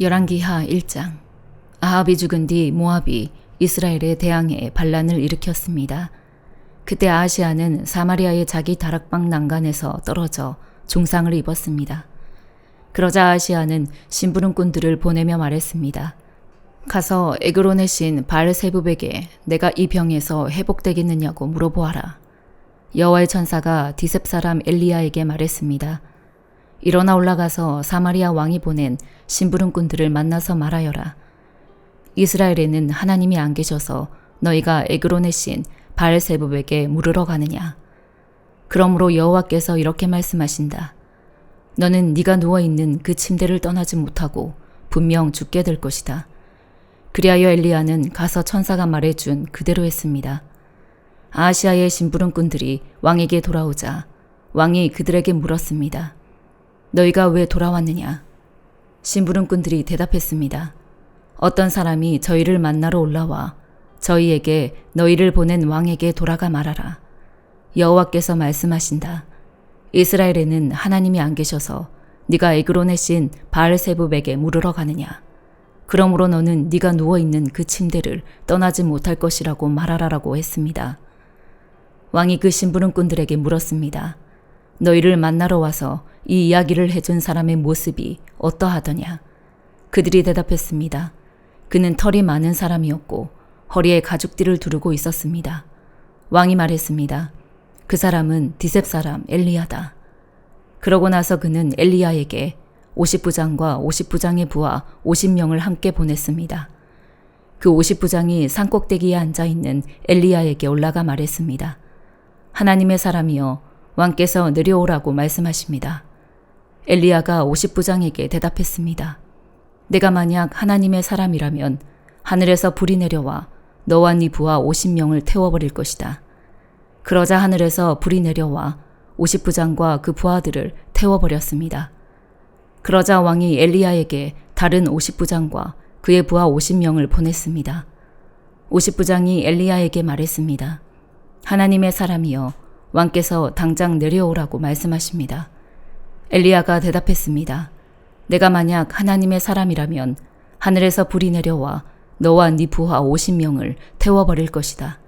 열왕기하 1장. 아합이 죽은 뒤 모압이 이스라엘에 대항해 반란을 일으켰습니다. 그때 아하시아는 사마리아의 자기 다락방 난간에서 떨어져 중상을 입었습니다. 그러자 아하시아는 심부름꾼들을 보내며 말했습니다. 가서 에그론의 신 바알세붑에게 내가 이 병에서 회복되겠느냐고 물어보아라. 여호와의 천사가 디셉 사람 엘리야에게 말했습니다. 일어나 올라가서 사마리아 왕이 보낸 심부름꾼들을 만나서 말하여라. 이스라엘에는 하나님이 안 계셔서 너희가 에그론의 신 바알세붑에게 물으러 가느냐. 그러므로 여호와께서 이렇게 말씀하신다. 너는 네가 누워있는 그 침대를 떠나지 못하고 분명 죽게 될 것이다. 그리하여 엘리야는 가서 천사가 말해준 그대로 했습니다. 아하시아의 심부름꾼들이 왕에게 돌아오자 왕이 그들에게 물었습니다. 너희가 왜 돌아왔느냐? 심부름꾼들이 대답했습니다. 어떤 사람이 저희를 만나러 올라와 저희에게 너희를 보낸 왕에게 돌아가 말하라. 여호와께서 말씀하신다. 이스라엘에는 하나님이 안 계셔서 네가 에그론의 신 바알세붑에게 물으러 가느냐. 그러므로 너는 네가 누워있는 그 침대를 떠나지 못할 것이라고 말하라라고 했습니다. 왕이 그 심부름꾼들에게 물었습니다. 너희를 만나러 와서 이 이야기를 해준 사람의 모습이 어떠하더냐? 그들이 대답했습니다. 그는 털이 많은 사람이었고 허리에 가죽띠를 두르고 있었습니다. 왕이 말했습니다. 그 사람은 디셉 사람 엘리야다. 그러고 나서 그는 엘리야에게 50부장과 50부장의 부하 50명을 함께 보냈습니다. 그 50부장이 산꼭대기에 앉아있는 엘리야에게 올라가 말했습니다. 하나님의 사람이여 왕께서 내려오라고 말씀하십니다. 엘리야가 50부장에게 대답했습니다. 내가 만약 하나님의 사람이라면 하늘에서 불이 내려와 너와 네 부하 50명을 태워버릴 것이다. 그러자 하늘에서 불이 내려와 50부장과 그 부하들을 태워버렸습니다. 그러자 왕이 엘리야에게 다른 50부장과 그의 부하 50명을 보냈습니다. 50부장이 엘리야에게 말했습니다. 하나님의 사람이여 왕께서 당장 내려오라고 말씀하십니다. 엘리야가 대답했습니다. 내가 만약 하나님의 사람이라면 하늘에서 불이 내려와 너와 네 부하 50명을 태워버릴 것이다.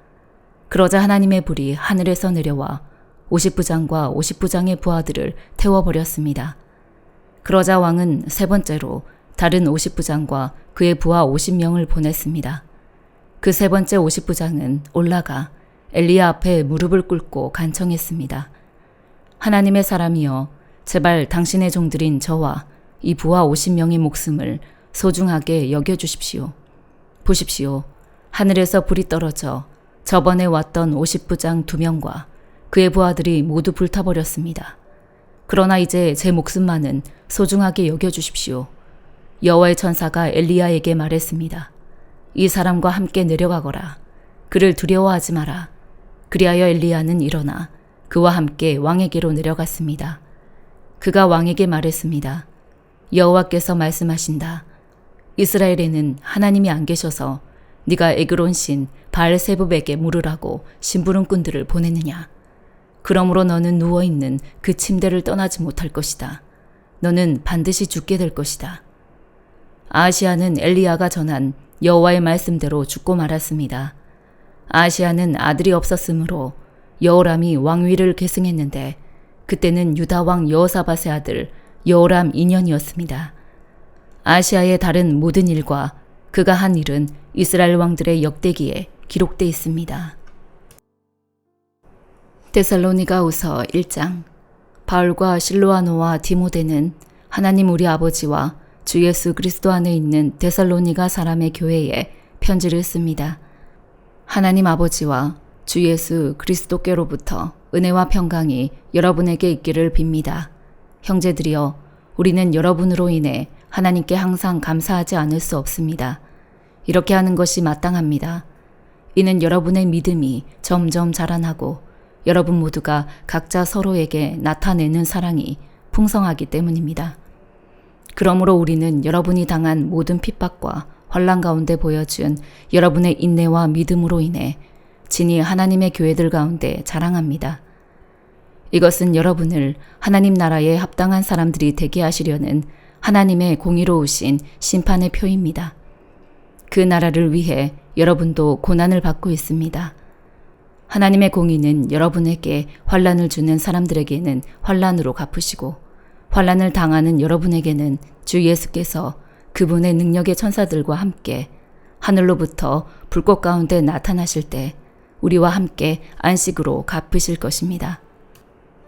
그러자 하나님의 불이 하늘에서 내려와 50부장과 50부장의 부하들을 태워버렸습니다. 그러자 왕은 세 번째로 다른 50부장과 그의 부하 50명을 보냈습니다. 그 세 번째 50부장은 올라가 엘리야 앞에 무릎을 꿇고 간청했습니다. 하나님의 사람이여 제발 당신의 종들인 저와 이 부하 50명의 목숨을 소중하게 여겨주십시오. 보십시오. 하늘에서 불이 떨어져 저번에 왔던 50부장 2명과 그의 부하들이 모두 불타버렸습니다. 그러나 이제 제 목숨만은 소중하게 여겨주십시오. 여호와의 천사가 엘리야에게 말했습니다. 이 사람과 함께 내려가거라. 그를 두려워하지 마라. 그리하여 엘리야는 일어나 그와 함께 왕에게로 내려갔습니다. 그가 왕에게 말했습니다. 여호와께서 말씀하신다. 이스라엘에는 하나님이 안 계셔서 네가 에그론 신 바알세붑에게 물으라고 심부름꾼들을 보냈느냐. 그러므로 너는 누워있는 그 침대를 떠나지 못할 것이다. 너는 반드시 죽게 될 것이다. 아하시아는 엘리야가 전한 여호와의 말씀대로 죽고 말았습니다. 아하시아는 아들이 없었으므로 여호람이 왕위를 계승했는데 그때는 유다 왕 여호사밧의 아들 여호람 2년이었습니다. 아하시아의 다른 모든 일과 그가 한 일은 이스라엘 왕들의 역대기에 기록되어 있습니다. 데살로니가후서 1장. 바울과 실로아노와 디모데는 하나님 우리 아버지와 주 예수 그리스도 안에 있는 데살로니가 사람의 교회에 편지를 씁니다. 하나님 아버지와 주 예수 그리스도께로부터 은혜와 평강이 여러분에게 있기를 빕니다. 형제들이여, 우리는 여러분으로 인해 하나님께 항상 감사하지 않을 수 없습니다. 이렇게 하는 것이 마땅합니다. 이는 여러분의 믿음이 점점 자라나고 여러분 모두가 각자 서로에게 나타내는 사랑이 풍성하기 때문입니다. 그러므로 우리는 여러분이 당한 모든 핍박과 환난 가운데 보여준 여러분의 인내와 믿음으로 인해 진히 하나님의 교회들 가운데 자랑합니다. 이것은 여러분을 하나님 나라에 합당한 사람들이 되게 하시려는 하나님의 공의로우신 심판의 표입니다. 그 나라를 위해 여러분도 고난을 받고 있습니다. 하나님의 공의는 여러분에게 환난을 주는 사람들에게는 환난으로 갚으시고 환난을 당하는 여러분에게는 주 예수께서 그분의 능력의 천사들과 함께 하늘로부터 불꽃 가운데 나타나실 때 우리와 함께 안식으로 갚으실 것입니다.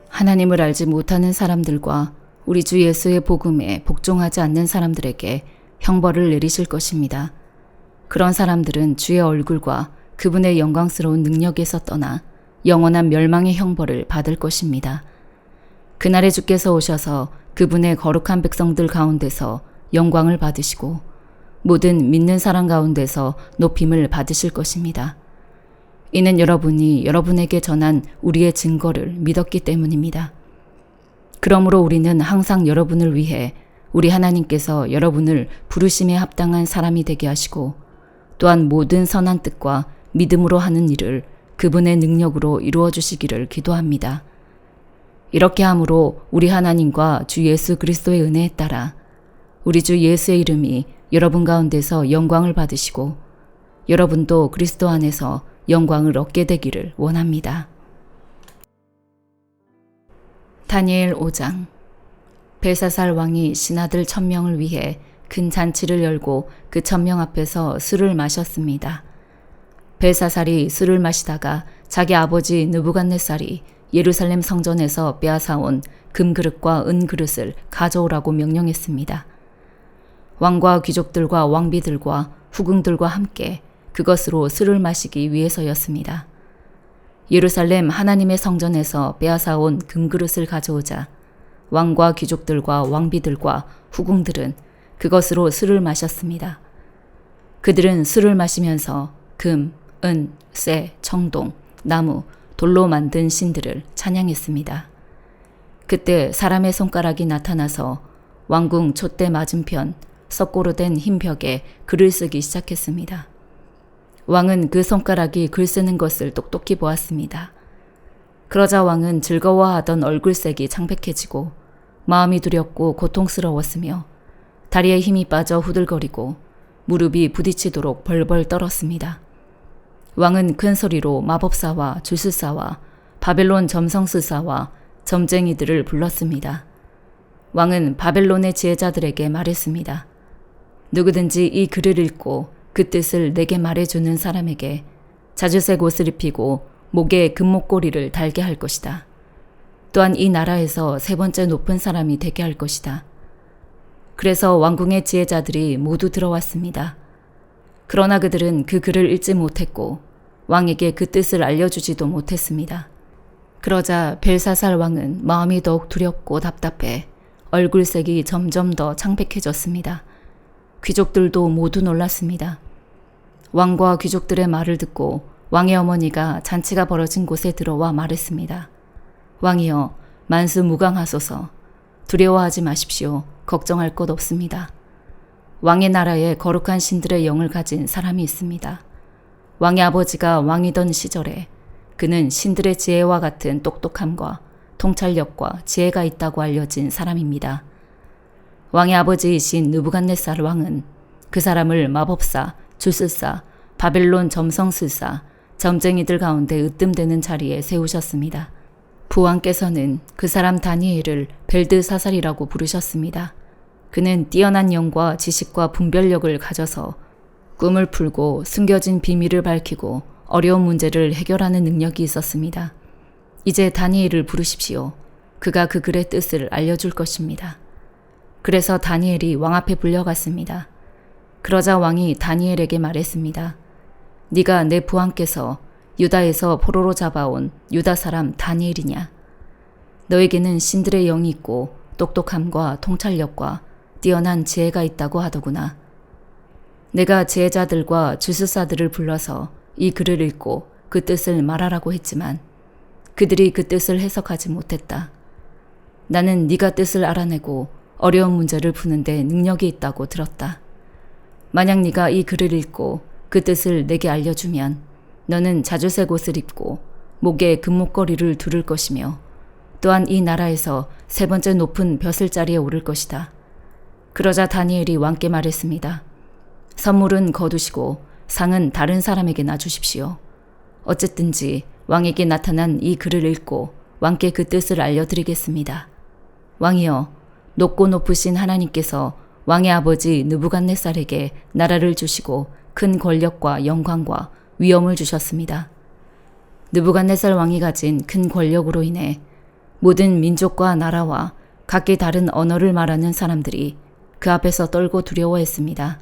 하나님을 알지 못하는 사람들과 우리 주 예수의 복음에 복종하지 않는 사람들에게 형벌을 내리실 것입니다. 그런 사람들은 주의 얼굴과 그분의 영광스러운 능력에서 떠나 영원한 멸망의 형벌을 받을 것입니다. 그날에 주께서 오셔서 그분의 거룩한 백성들 가운데서 영광을 받으시고 모든 믿는 사람 가운데서 높임을 받으실 것입니다. 이는 여러분이 여러분에게 전한 우리의 증거를 믿었기 때문입니다. 그러므로 우리는 항상 여러분을 위해 우리 하나님께서 여러분을 부르심에 합당한 사람이 되게 하시고 또한 모든 선한 뜻과 믿음으로 하는 일을 그분의 능력으로 이루어 주시기를 기도합니다. 이렇게 함으로 우리 하나님과 주 예수 그리스도의 은혜에 따라 우리 주 예수의 이름이 여러분 가운데서 영광을 받으시고 여러분도 그리스도 안에서 영광을 얻게 되기를 원합니다. 다니엘 5장. 벨사살 왕이 신하들 1000명을 위해 큰 잔치를 열고 그 1000명 앞에서 술을 마셨습니다. 벨사살이 술을 마시다가 자기 아버지 느부갓네살이 예루살렘 성전에서 빼앗아온 금그릇과 은그릇을 가져오라고 명령했습니다. 왕과 귀족들과 왕비들과 후궁들과 함께 그것으로 술을 마시기 위해서였습니다. 예루살렘 하나님의 성전에서 빼앗아온 금그릇을 가져오자 왕과 귀족들과 왕비들과 후궁들은 그것으로 술을 마셨습니다. 그들은 술을 마시면서 금, 은, 쇠, 청동, 나무, 돌로 만든 신들을 찬양했습니다. 그때 사람의 손가락이 나타나서 왕궁 촛대 맞은편 석고로 된 흰 벽에 글을 쓰기 시작했습니다. 왕은 그 손가락이 글 쓰는 것을 똑똑히 보았습니다. 그러자 왕은 즐거워하던 얼굴색이 창백해지고 마음이 두렵고 고통스러웠으며 다리에 힘이 빠져 후들거리고 무릎이 부딪히도록 벌벌 떨었습니다. 왕은 큰 소리로 마법사와 주술사와 바벨론 점성술사와 점쟁이들을 불렀습니다. 왕은 바벨론의 지혜자들에게 말했습니다. 누구든지 이 글을 읽고 그 뜻을 내게 말해주는 사람에게 자주색 옷을 입히고 목에 금목걸이를 달게 할 것이다. 또한 이 나라에서 3번째 높은 사람이 되게 할 것이다. 그래서 왕궁의 지혜자들이 모두 들어왔습니다. 그러나 그들은 그 글을 읽지 못했고 왕에게 그 뜻을 알려주지도 못했습니다. 그러자 벨사살 왕은 마음이 더욱 두렵고 답답해 얼굴색이 점점 더 창백해졌습니다. 귀족들도 모두 놀랐습니다. 왕과 귀족들의 말을 듣고 왕의 어머니가 잔치가 벌어진 곳에 들어와 말했습니다. 왕이여, 만수무강하소서. 두려워하지 마십시오. 걱정할 것 없습니다. 왕의 나라에 거룩한 신들의 영을 가진 사람이 있습니다. 왕의 아버지가 왕이던 시절에 그는 신들의 지혜와 같은 똑똑함과 통찰력과 지혜가 있다고 알려진 사람입니다. 왕의 아버지이신 느부갓네살 왕은 그 사람을 마법사, 주술사, 바벨론 점성술사, 점쟁이들 가운데 으뜸되는 자리에 세우셨습니다. 부왕께서는 그 사람 다니엘을 벨드사살이라고 부르셨습니다. 그는 뛰어난 영과 지식과 분별력을 가져서 꿈을 풀고 숨겨진 비밀을 밝히고 어려운 문제를 해결하는 능력이 있었습니다. 이제 다니엘을 부르십시오. 그가 그 글의 뜻을 알려줄 것입니다. 그래서 다니엘이 왕 앞에 불려갔습니다. 그러자 왕이 다니엘에게 말했습니다. 네가 내 부왕께서 유다에서 포로로 잡아온 유다 사람 다니엘이냐? 너에게는 신들의 영이 있고 똑똑함과 통찰력과 뛰어난 지혜가 있다고 하더구나. 내가 지혜자들과 주술사들을 불러서 이 글을 읽고 그 뜻을 말하라고 했지만 그들이 그 뜻을 해석하지 못했다. 나는 네가 뜻을 알아내고 어려운 문제를 푸는데 능력이 있다고 들었다. 만약 네가 이 글을 읽고 그 뜻을 내게 알려주면 너는 자주색 옷을 입고 목에 금목걸이를 두를 것이며 또한 이 나라에서 3번째 높은 벼슬자리에 오를 것이다. 그러자 다니엘이 왕께 말했습니다. 선물은 거두시고 상은 다른 사람에게 놔주십시오. 어쨌든지 왕에게 나타난 이 글을 읽고 왕께 그 뜻을 알려드리겠습니다. 왕이여, 높고 높으신 하나님께서 왕의 아버지 느부갓네살에게 나라를 주시고 큰 권력과 영광과 위엄을 주셨습니다. 느부갓네살 왕이 가진 큰 권력으로 인해 모든 민족과 나라와 각기 다른 언어를 말하는 사람들이 그 앞에서 떨고 두려워했습니다.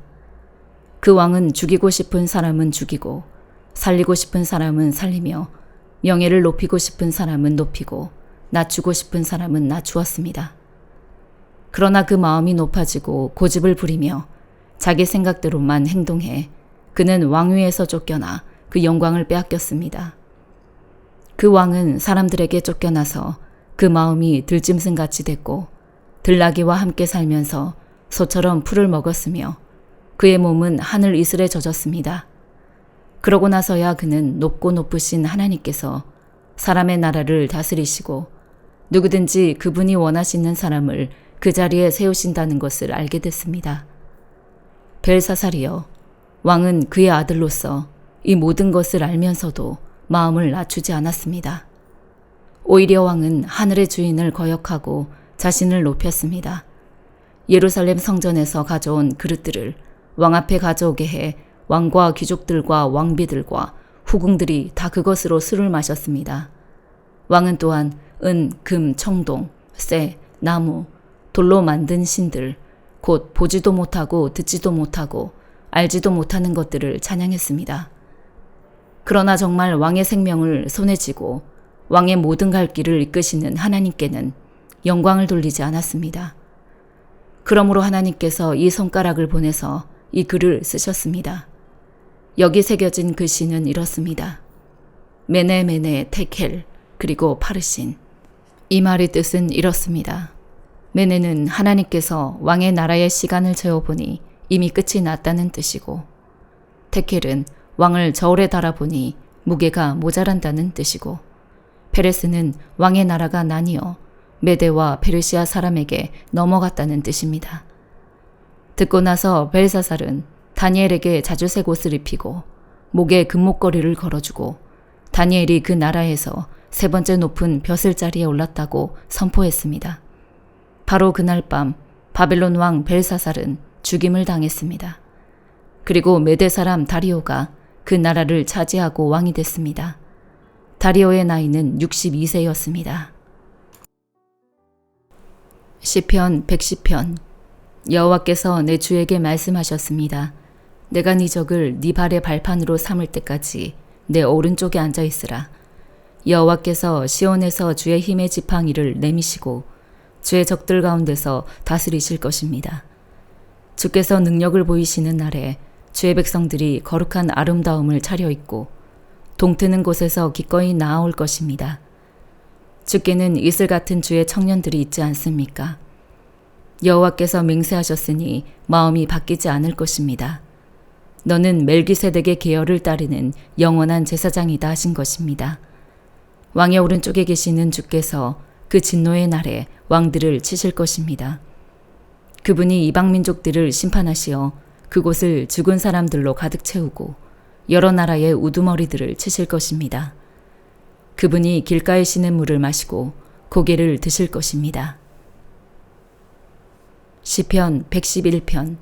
그 왕은 죽이고 싶은 사람은 죽이고 살리고 싶은 사람은 살리며 명예를 높이고 싶은 사람은 높이고 낮추고 싶은 사람은 낮추었습니다. 그러나 그 마음이 높아지고 고집을 부리며 자기 생각대로만 행동해 그는 왕위에서 쫓겨나 그 영광을 빼앗겼습니다. 그 왕은 사람들에게 쫓겨나서 그 마음이 들짐승같이 됐고 들나귀와 함께 살면서 소처럼 풀을 먹었으며 그의 몸은 하늘 이슬에 젖었습니다. 그러고 나서야 그는 높고 높으신 하나님께서 사람의 나라를 다스리시고 누구든지 그분이 원하시는 사람을 그 자리에 세우신다는 것을 알게 됐습니다. 벨사살이여, 왕은 그의 아들로서 이 모든 것을 알면서도 마음을 낮추지 않았습니다. 오히려 왕은 하늘의 주인을 거역하고 자신을 높였습니다. 예루살렘 성전에서 가져온 그릇들을 왕 앞에 가져오게 해 왕과 귀족들과 왕비들과 후궁들이 다 그것으로 술을 마셨습니다. 왕은 또한 은, 금, 청동, 쇠, 나무, 돌로 만든 신들, 곧 보지도 못하고 듣지도 못하고 알지도 못하는 것들을 찬양했습니다. 그러나 정말 왕의 생명을 손에 쥐고 왕의 모든 갈 길을 이끄시는 하나님께는 영광을 돌리지 않았습니다. 그러므로 하나님께서 이 손가락을 보내서 이 글을 쓰셨습니다. 여기 새겨진 글씨는 이렇습니다. 메네메네 테켈 그리고 파르신. 이 말의 뜻은 이렇습니다. 메네는 하나님께서 왕의 나라의 시간을 재어보니 이미 끝이 났다는 뜻이고, 테켈은 왕을 저울에 달아보니 무게가 모자란다는 뜻이고, 페레스는 왕의 나라가 나뉘어 메데와 페르시아 사람에게 넘어갔다는 뜻입니다. 듣고 나서 벨사살은 다니엘에게 자주색 옷을 입히고 목에 금목걸이를 걸어주고 다니엘이 그 나라에서 세 번째 높은 벼슬 자리에 올랐다고 선포했습니다. 바로 그날 밤 바벨론 왕 벨사살은 죽임을 당했습니다. 그리고 메데 사람 다리오가 그 나라를 차지하고 왕이 됐습니다. 다리오의 나이는 62세였습니다. 시편 110편. 여호와께서 내 주에게 말씀하셨습니다. 내가 네 적을 네 발의 발판으로 삼을 때까지 내 오른쪽에 앉아 있으라. 여호와께서 시온에서 주의 힘의 지팡이를 내미시고 주의 적들 가운데서 다스리실 것입니다. 주께서 능력을 보이시는 날에 주의 백성들이 거룩한 아름다움을 차려입고 동트는 곳에서 기꺼이 나아올 것입니다. 주께는 이슬 같은 주의 청년들이 있지 않습니까? 여호와께서 맹세하셨으니 마음이 바뀌지 않을 것입니다. 너는 멜기세덱의 계열을 따르는 영원한 제사장이다 하신 것입니다. 왕의 오른쪽에 계시는 주께서 그 진노의 날에 왕들을 치실 것입니다. 그분이 이방 민족들을 심판하시어 그곳을 죽은 사람들로 가득 채우고 여러 나라의 우두머리들을 치실 것입니다. 그분이 길가에 쉬는 물을 마시고 고개를 드실 것입니다. 시편 111편.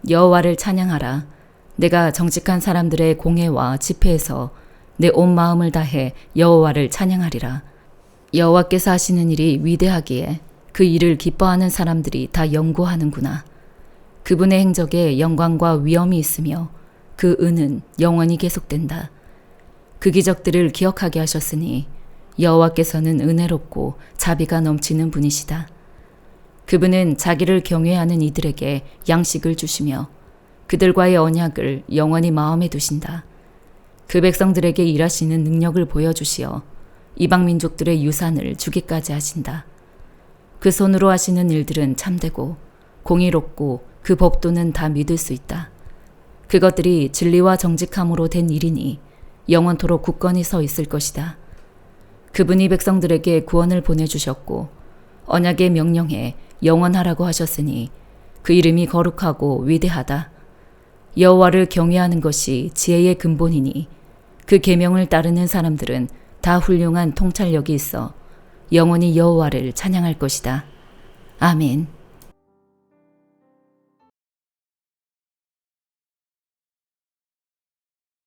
여호와를 찬양하라. 내가 정직한 사람들의 공회와 집회에서 내 온 마음을 다해 여호와를 찬양하리라. 여호와께서 하시는 일이 위대하기에 그 일을 기뻐하는 사람들이 다 연구하는구나. 그분의 행적에 영광과 위엄이 있으며 그 은은 영원히 계속된다. 그 기적들을 기억하게 하셨으니 여호와께서는 은혜롭고 자비가 넘치는 분이시다. 그분은 자기를 경외하는 이들에게 양식을 주시며 그들과의 언약을 영원히 마음에 두신다. 그 백성들에게 일하시는 능력을 보여주시어 이방 민족들의 유산을 주기까지 하신다. 그 손으로 하시는 일들은 참되고 공의롭고 그 법도는 다 믿을 수 있다. 그것들이 진리와 정직함으로 된 일이니 영원토록 굳건히 서 있을 것이다. 그분이 백성들에게 구원을 보내주셨고 언약의 명령에 영원하라고 하셨으니 그 이름이 거룩하고 위대하다. 여호와를 경외하는 것이 지혜의 근본이니 그 계명을 따르는 사람들은 다 훌륭한 통찰력이 있어 영원히 여호와를 찬양할 것이다. 아멘.